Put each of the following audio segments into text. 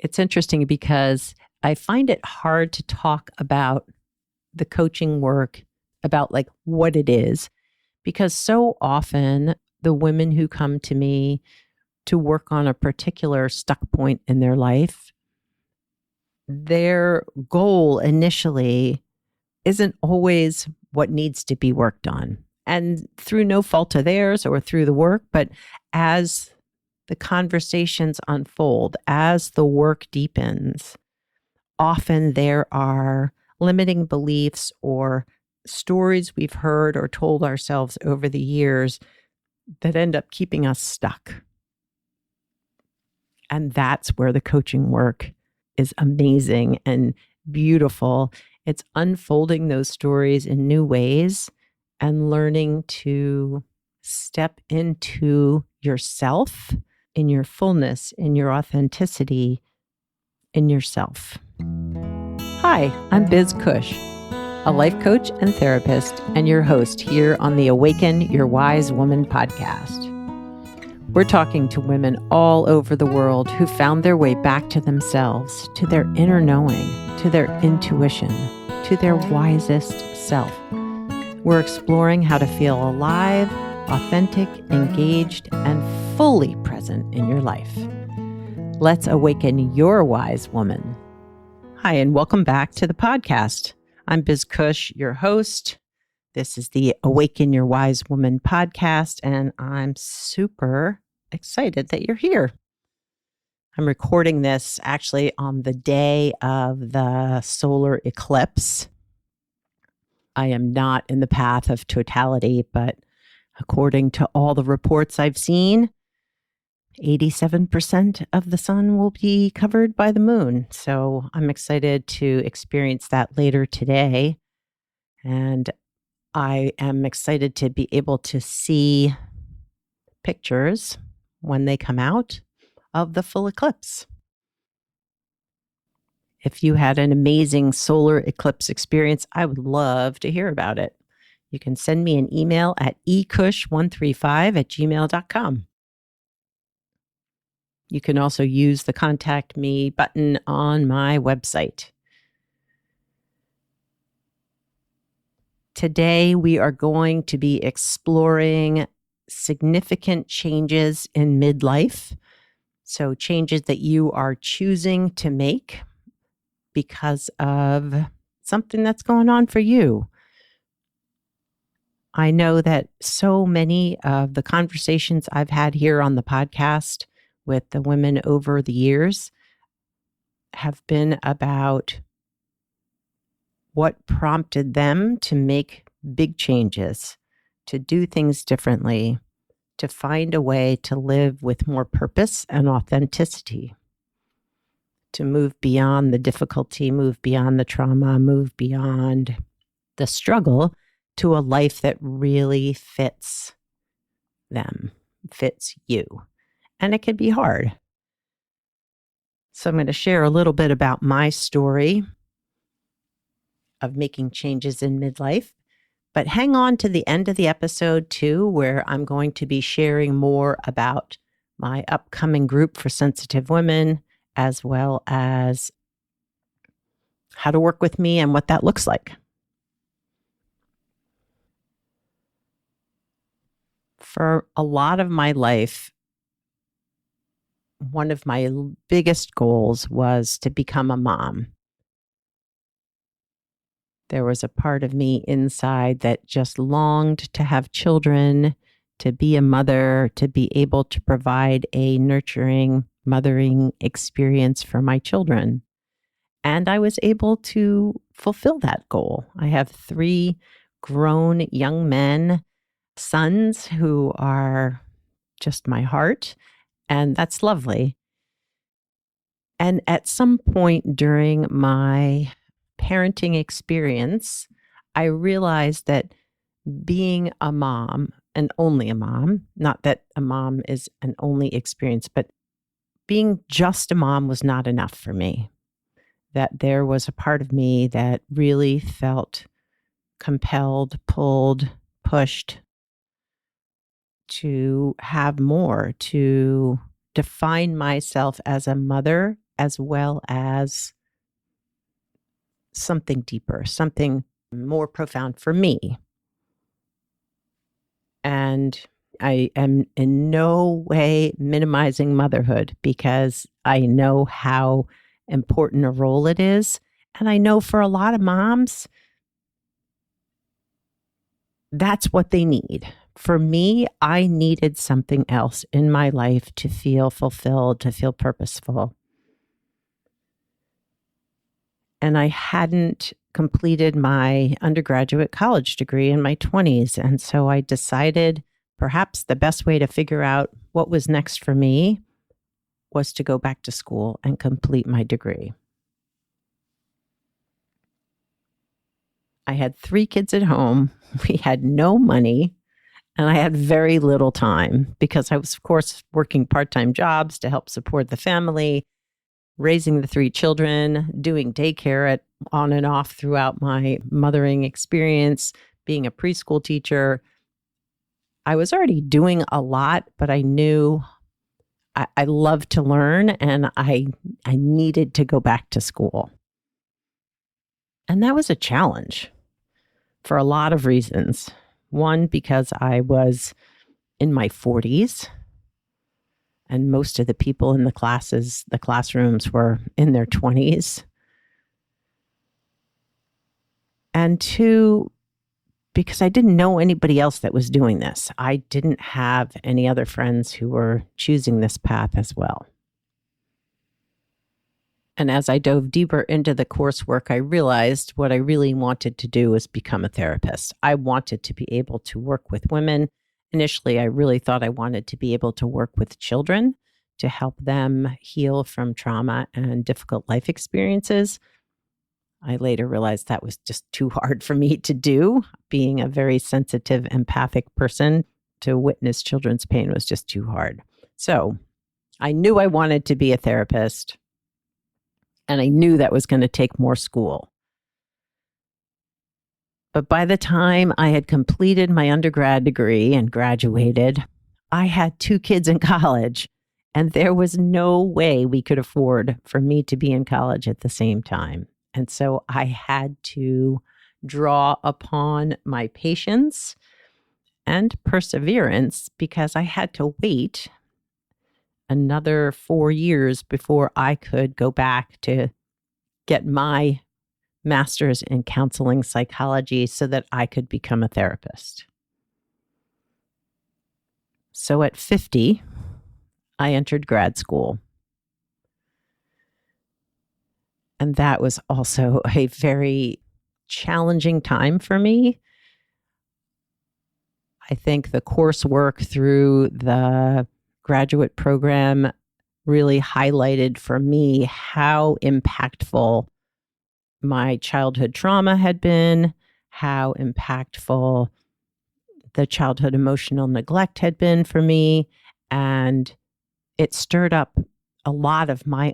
It's interesting because I find it hard to talk about the coaching work, about like what it is, because so often the women who come to me to work on a particular stuck point in their life, their goal initially isn't always what needs to be worked on. And through no fault of theirs or through the work, but as the conversations unfold, as the work deepens, often there are limiting beliefs or stories we've heard or told ourselves over the years that end up keeping us stuck. And that's where the coaching work is amazing and beautiful. It's unfolding those stories in new ways and learning to step into yourself, in your fullness, in your authenticity, in yourself. Hi, I'm Biz Cush, a life coach and therapist, and your host here on the Awaken Your Wise Woman podcast. We're talking to women all over the world who found their way back to themselves, to their inner knowing, to their intuition, to their wisest self. We're exploring how to feel alive, authentic, engaged, and fully present in your life. Let's awaken your wise woman. Hi, and welcome back to the podcast. I'm Biz Cush, your host. This is the Awaken Your Wise Woman podcast, and I'm super excited that you're here. I'm recording this actually on the day of the solar eclipse. I am not in the path of totality, but according to all the reports I've seen, 87% of the sun will be covered by the moon. So I'm excited to experience that later today. And I am excited to be able to see pictures when they come out of the full eclipse. If you had an amazing solar eclipse experience, I would love to hear about it. You can send me an email at ecush135@gmail.com. You can also use the contact me button on my website. Today, we are going to be exploring significant changes in midlife. So changes that you are choosing to make because of something that's going on for you. I know that so many of the conversations I've had here on the podcast with the women over the years have been about what prompted them to make big changes, to do things differently, to find a way to live with more purpose and authenticity, to move beyond the difficulty, move beyond the trauma, move beyond the struggle to a life that really fits them, fits you. And it can be hard. So I'm going to share a little bit about my story of making changes in midlife. But hang on to the end of the episode too, where I'm going to be sharing more about my upcoming group for sensitive women, as well as how to work with me and what that looks like. For a lot of my life, one of my biggest goals was to become a mom. There was a part of me inside that just longed to have children, to be a mother, to be able to provide a nurturing, mothering experience for my children. And I was able to fulfill that goal. I have 3 grown young men, sons who are just my heart, and that's lovely. And at some point during my parenting experience, I realized that being a mom, and only a mom, not that a mom is an only experience, but being just a mom was not enough for me. That there was a part of me that really felt compelled, pulled, pushed to have more, to define myself as a mother as well as something deeper, something more profound for me. And I am in no way minimizing motherhood because I know how important a role it is. And I know for a lot of moms, that's what they need. For me, I needed something else in my life to feel fulfilled, to feel purposeful. And I hadn't completed my undergraduate college degree in my 20s. And so I decided perhaps the best way to figure out what was next for me was to go back to school and complete my degree. I had 3 kids at home. We had no money. And I had very little time because I was, of course, working part-time jobs to help support the family, raising the 3 children, doing daycare on and off throughout my mothering experience, being a preschool teacher. I was already doing a lot, but I knew I loved to learn and I needed to go back to school. And that was a challenge for a lot of reasons. One, because I was in my 40s and most of the people in the classrooms were in their 20s. And 2, because I didn't know anybody else that was doing this. I didn't have any other friends who were choosing this path as well. And as I dove deeper into the coursework, I realized what I really wanted to do was become a therapist. I wanted to be able to work with women. Initially, I really thought I wanted to be able to work with children to help them heal from trauma and difficult life experiences. I later realized that was just too hard for me to do. Being a very sensitive, empathic person, to witness children's pain was just too hard. So I knew I wanted to be a therapist, and I knew that was going to take more school. But by the time I had completed my undergrad degree and graduated, I had 2 kids in college, and there was no way we could afford for me to be in college at the same time. And so I had to draw upon my patience and perseverance because I had to wait another 4 years before I could go back to get my master's in counseling psychology so that I could become a therapist. So at 50, I entered grad school. And that was also a very challenging time for me. I think the coursework through the graduate program really highlighted for me how impactful my childhood trauma had been, how impactful the childhood emotional neglect had been for me. And it stirred up a lot of my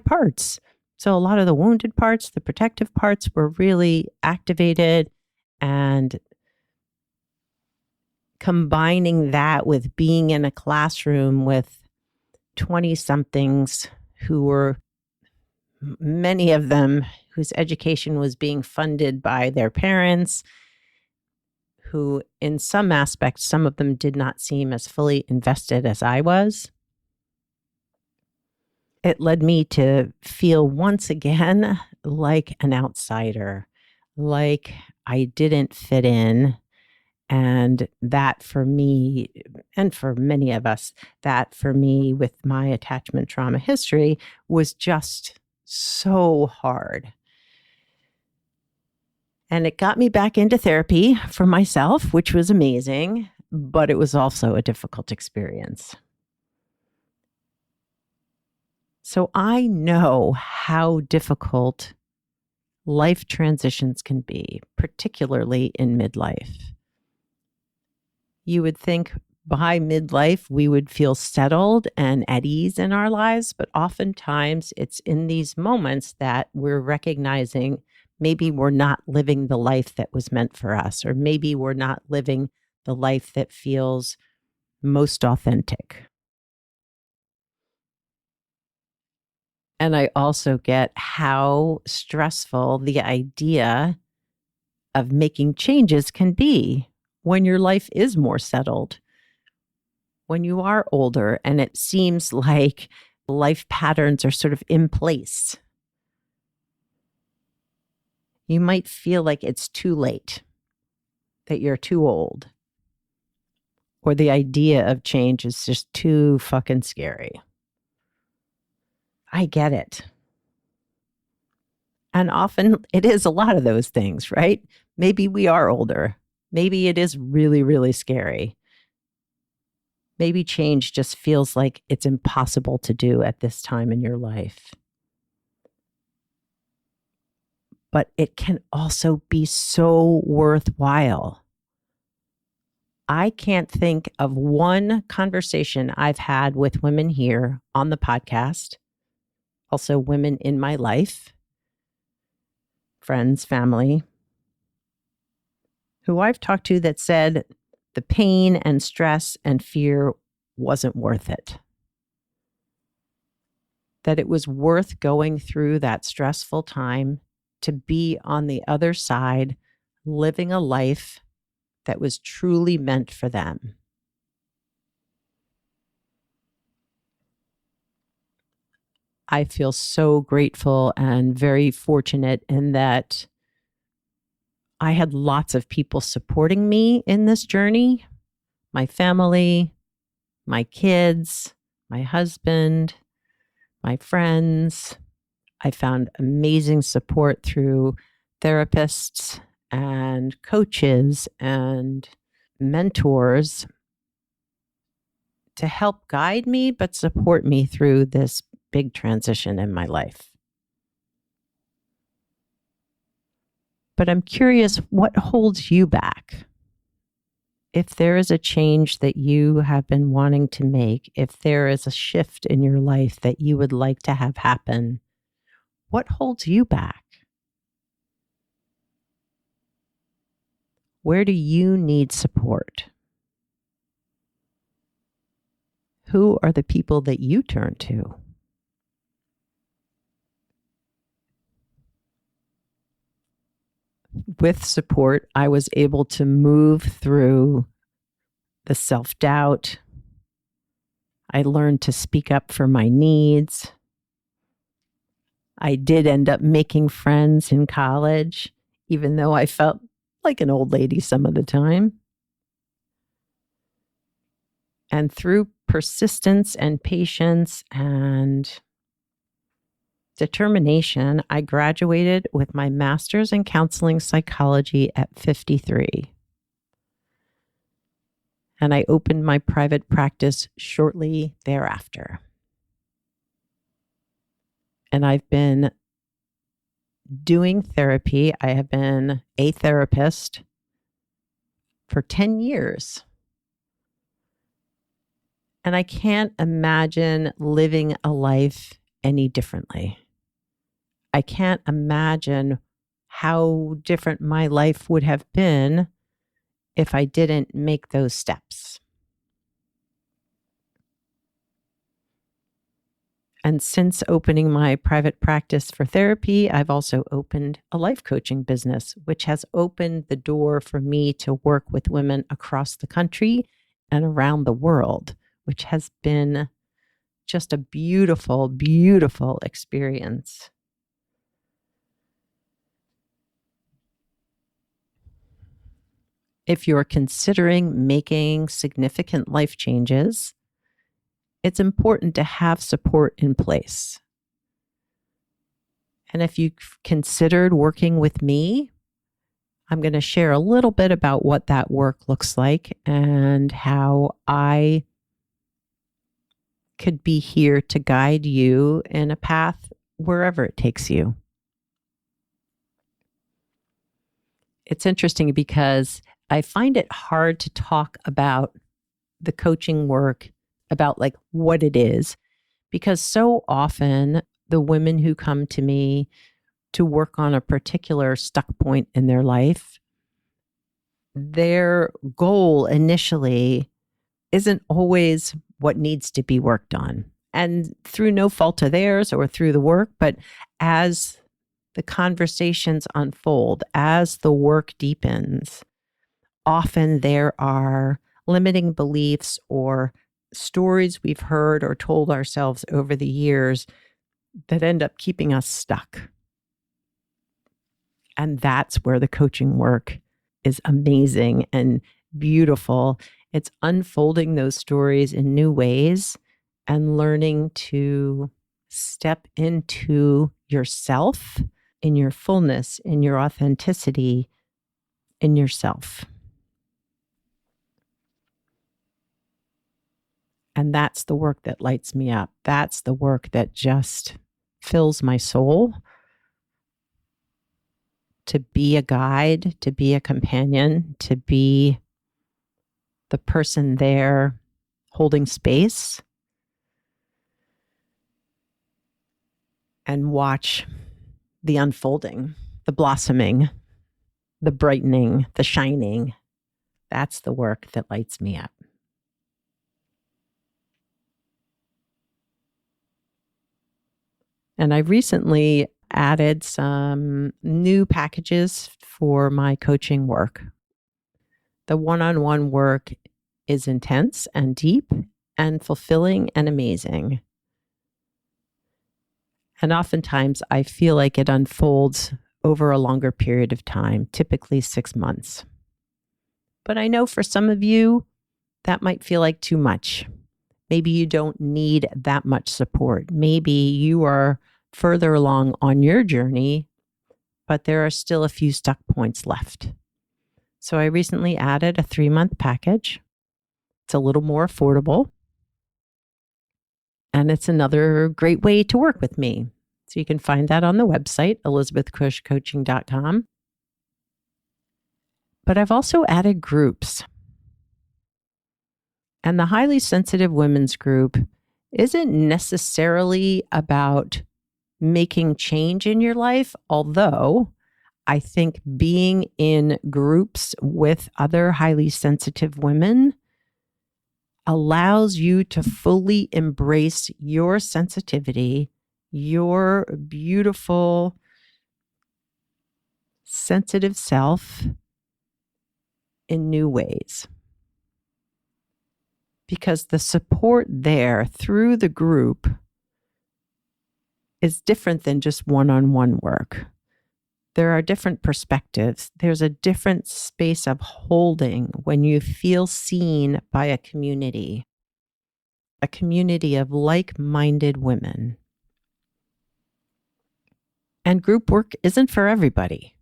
parts. So a lot of the wounded parts, the protective parts were really activated, and combining that with being in a classroom with 20-somethings who were, many of them whose education was being funded by their parents, who in some aspects, some of them did not seem as fully invested as I was. It led me to feel once again like an outsider, like I didn't fit in. And that for me, and for many of us, that for me with my attachment trauma history was just so hard. And it got me back into therapy for myself, which was amazing, but it was also a difficult experience. So I know how difficult life transitions can be, particularly in midlife. You would think by midlife we would feel settled and at ease in our lives, but oftentimes it's in these moments that we're recognizing maybe we're not living the life that was meant for us, or maybe we're not living the life that feels most authentic. And I also get how stressful the idea of making changes can be when your life is more settled, when you are older and it seems like life patterns are sort of in place. You might feel like it's too late, that you're too old, or the idea of change is just too fucking scary. I get it. And often it is a lot of those things, right? Maybe we are older. Maybe it is really, really scary. Maybe change just feels like it's impossible to do at this time in your life. But it can also be so worthwhile. I can't think of one conversation I've had with women here on the podcast, also women in my life, friends, family, who I've talked to that said the pain and stress and fear wasn't worth it. That it was worth going through that stressful time to be on the other side, living a life that was truly meant for them. I feel so grateful and very fortunate in that I had lots of people supporting me in this journey. My family, my kids, my husband, my friends. I found amazing support through therapists and coaches and mentors to help guide me, but support me through this big transition in my life. But I'm curious, what holds you back? If there is a change that you have been wanting to make, if there is a shift in your life that you would like to have happen, what holds you back? Where do you need support? Who are the people that you turn to? With support, I was able to move through the self-doubt. I learned to speak up for my needs. I did end up making friends in college, even though I felt like an old lady some of the time. And through persistence and patience and determination, I graduated with my master's in counseling psychology at 53. And I opened my private practice shortly thereafter. And I've been doing therapy. I have been a therapist for 10 years. And I can't imagine living a life any differently. I can't imagine how different my life would have been if I didn't make those steps. And since opening my private practice for therapy, I've also opened a life coaching business, which has opened the door for me to work with women across the country and around the world, which has been just a beautiful, beautiful experience. If you're considering making significant life changes, it's important to have support in place. And if you've considered working with me, I'm going to share a little bit about what that work looks like and how I could be here to guide you in a path wherever it takes you. It's interesting because I find it hard to talk about the coaching work, about like what it is, because so often the women who come to me to work on a particular stuck point in their life, their goal initially isn't always what needs to be worked on. and through no fault of theirs or through the work, but as the conversations unfold, as the work deepens, often there are limiting beliefs or stories we've heard or told ourselves over the years that end up keeping us stuck. And that's where the coaching work is amazing and beautiful. It's unfolding those stories in new ways and learning to step into yourself, in your fullness, in your authenticity, in yourself. And that's the work that lights me up. That's the work that just fills my soul. To be a guide, to be a companion, to be the person there holding space and watch the unfolding, the blossoming, the brightening, the shining. That's the work that lights me up. And I recently added some new packages for my coaching work. The one-on-one work is intense and deep and fulfilling and amazing. And oftentimes I feel like it unfolds over a longer period of time, typically 6 months. But I know for some of you, that might feel like too much. Maybe you don't need that much support. Maybe you are further along on your journey, but there are still a few stuck points left. So I recently added a 3-month package. It's a little more affordable. And it's another great way to work with me. So you can find that on the website, elizabethcushcoaching.com. But I've also added groups. And the highly sensitive women's group isn't necessarily about making change in your life, although I think being in groups with other highly sensitive women allows you to fully embrace your sensitivity, your beautiful, sensitive self in new ways. Because the support there through the group is different than just one-on-one work. There are different perspectives. There's a different space of holding when you feel seen by a community of like-minded women. And group work isn't for everybody.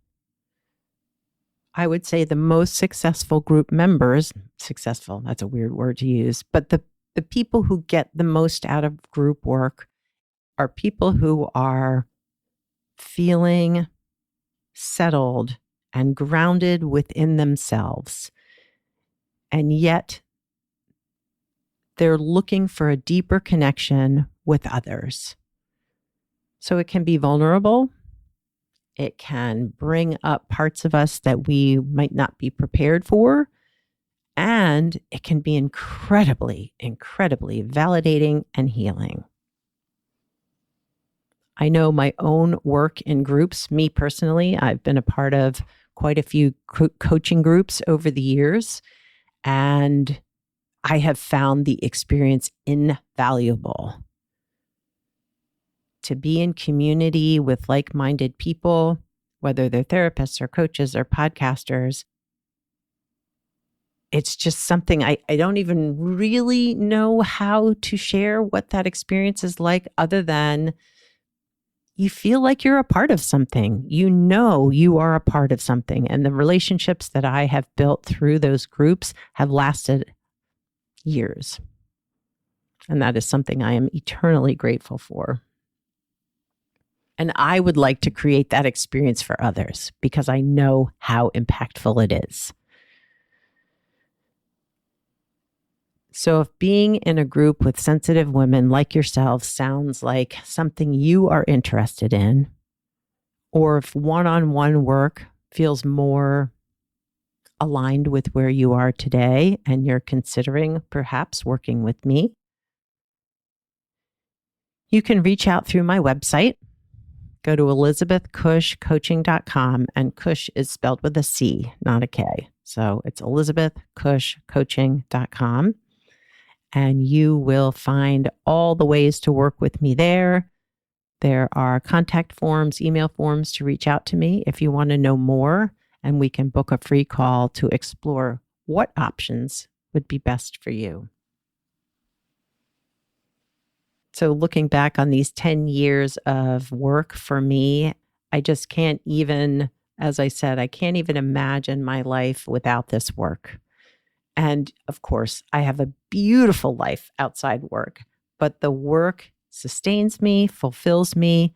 I would say the most successful group members, successful, that's a weird word to use, but the people who get the most out of group work are people who are feeling settled and grounded within themselves. And yet they're looking for a deeper connection with others. So it can be vulnerable. It can bring up parts of us that we might not be prepared for. And it can be incredibly, incredibly validating and healing. I know my own work in groups, me personally, I've been a part of quite a few coaching groups over the years, and I have found the experience invaluable. To be in community with like-minded people, whether they're therapists or coaches or podcasters, it's just something I don't even really know how to share what that experience is like, other than you feel like you're a part of something. You know you are a part of something. And the relationships that I have built through those groups have lasted years. And that is something I am eternally grateful for. And I would like to create that experience for others because I know how impactful it is. So if being in a group with sensitive women like yourself sounds like something you are interested in, or if one-on-one work feels more aligned with where you are today and you're considering perhaps working with me, You can reach out through my website. Go to elizabethcushcoaching.com, and Cush is spelled with a C, not a K. So it's elizabethcushcoaching.com. And you will find all the ways to work with me there. There are contact forms, email forms to reach out to me if you want to know more, and we can book a free call to explore what options would be best for you. So looking back on these 10 years of work for me, I just can't even, as I said, I can't even imagine my life without this work. And of course, I have a beautiful life outside work, but the work sustains me, fulfills me,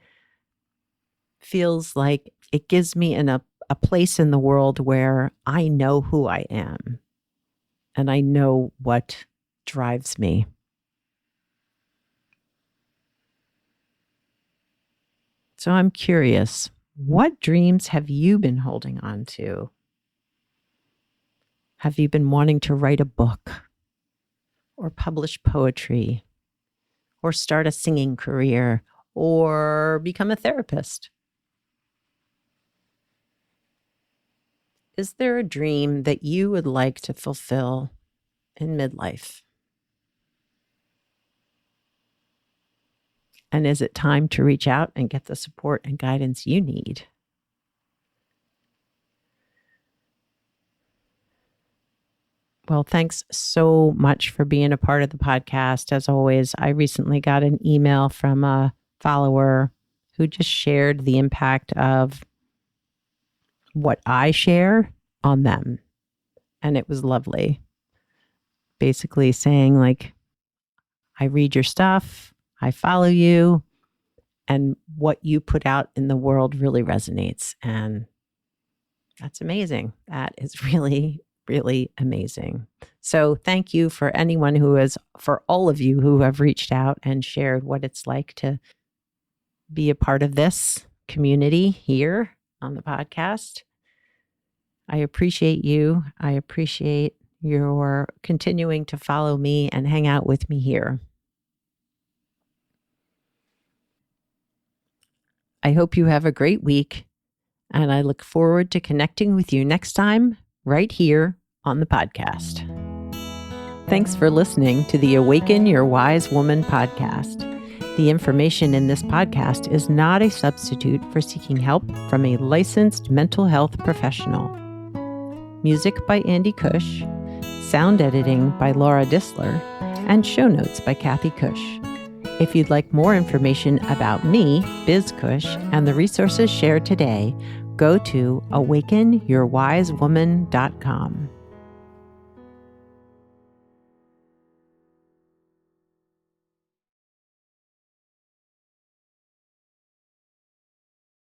feels like it gives me a place in the world where I know who I am and I know what drives me. So I'm curious, what dreams have you been holding on to? Have you been wanting to write a book or publish poetry or start a singing career or become a therapist? Is there a dream that you would like to fulfill in midlife? And is it time to reach out and get the support and guidance you need? Well, thanks so much for being a part of the podcast. As always, I recently got an email from a follower who just shared the impact of what I share on them. And it was lovely. Basically saying, like, I read your stuff, I follow you, and what you put out in the world really resonates. And that's amazing. That is really, really amazing. So thank you for all of you who have reached out and shared what it's like to be a part of this community here on the podcast. I appreciate you. I appreciate your continuing to follow me and hang out with me here. I hope you have a great week, and I look forward to connecting with you next time right here on the podcast. Thanks for listening to the Awaken Your Wise Woman podcast. The information in this podcast is not a substitute for seeking help from a licensed mental health professional. Music by Andy Cush, sound editing by Laura Disler, and show notes by Kathy Cush. If you'd like more information about me, Biz Cush, and the resources shared today, go to awakenyourwisewoman.com.